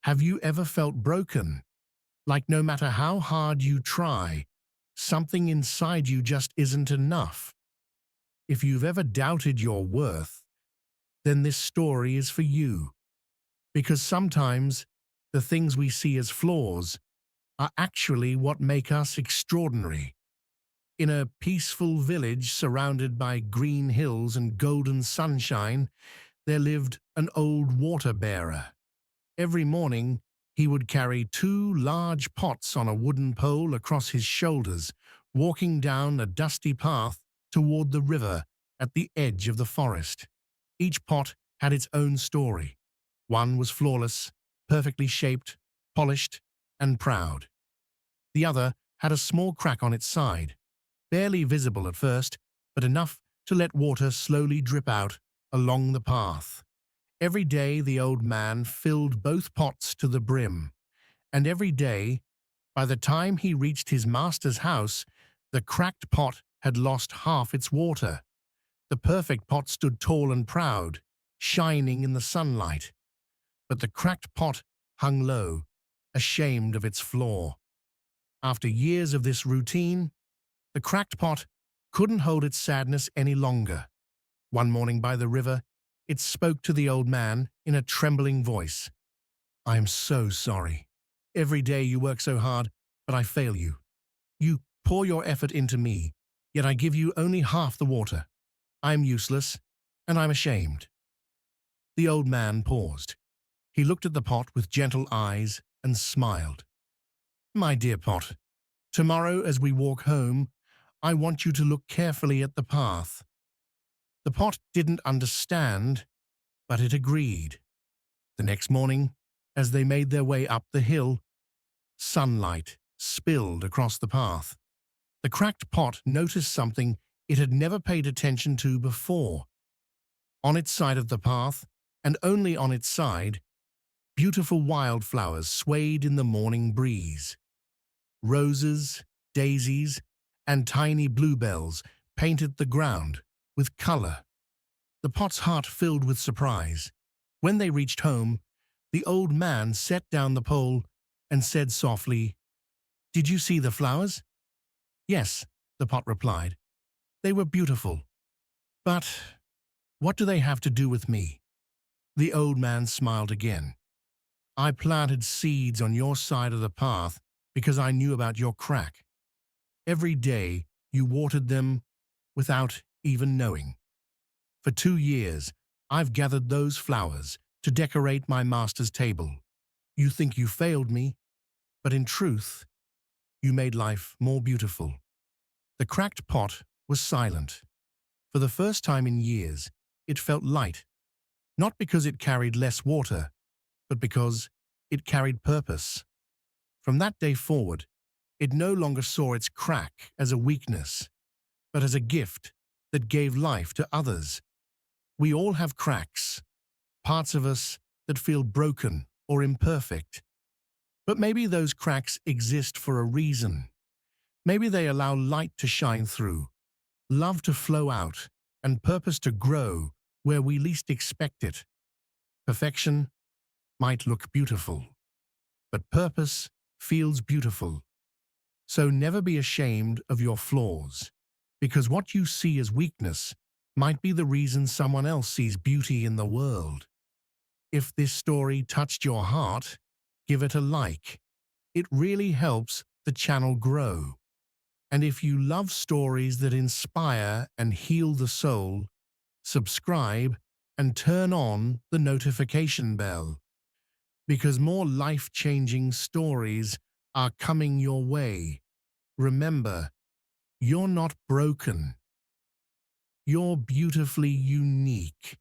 Have you ever felt broken? Like no matter how hard you try, something inside you just isn't enough? If you've ever doubted your worth, then this story is for you. Because sometimes the things we see as flaws are actually what make us extraordinary. In a peaceful village surrounded by green hills and golden sunshine, there lived an old water bearer. Every morning, he would carry two large pots on a wooden pole across his shoulders, walking down a dusty path toward the river at the edge of the forest. Each pot had its own story. One was flawless, perfectly shaped, polished, and proud. The other had a small crack on its side, barely visible at first, but enough to let water slowly drip out along the path. Every day the old man filled both pots to the brim, and every day, by the time he reached his master's house, the cracked pot had lost half its water. The perfect pot stood tall and proud, shining in the sunlight, but the cracked pot hung low, ashamed of its flaw. After years of this routine, the cracked pot couldn't hold its sadness any longer. One morning by the river, it spoke to the old man in a trembling voice. "I am so sorry. Every day you work so hard, but I fail you. You pour your effort into me, yet I give you only half the water. I am useless, and I'm ashamed." The old man paused. He looked at the pot with gentle eyes and smiled. "My dear pot, tomorrow as we walk home, I want you to look carefully at the path." The pot didn't understand, but it agreed. The next morning, as they made their way up the hill, sunlight spilled across the path. The cracked pot noticed something it had never paid attention to before. On its side of the path, and only on its side, beautiful wildflowers swayed in the morning breeze. Roses, daisies, and tiny bluebells painted the ground with color. The pot's heart filled with surprise. When they reached home, the old man set down the pole and said softly, "Did you see the flowers?" "Yes," the pot replied. "They were beautiful. But what do they have to do with me?" The old man smiled again. "I planted seeds on your side of the path because I knew about your crack. Every day you watered them without even knowing. For 2 years, I've gathered those flowers to decorate my master's table. You think you failed me, but in truth, you made life more beautiful." The cracked pot was silent. For the first time in years, it felt light, not because it carried less water, but because it carried purpose. From that day forward, it no longer saw its crack as a weakness, but as a gift that gave life to others. We all have cracks, parts of us that feel broken or imperfect. But maybe those cracks exist for a reason. Maybe they allow light to shine through, love to flow out, and purpose to grow where we least expect it. Perfection might look beautiful, but purpose feels beautiful. So never be ashamed of your flaws, because what you see as weakness might be the reason someone else sees beauty in the world. If this story touched your heart, give it a like. It really helps the channel grow. And if you love stories that inspire and heal the soul, subscribe and turn on the notification bell, because more life-changing stories are coming your way. Remember, you're not broken. You're beautifully unique.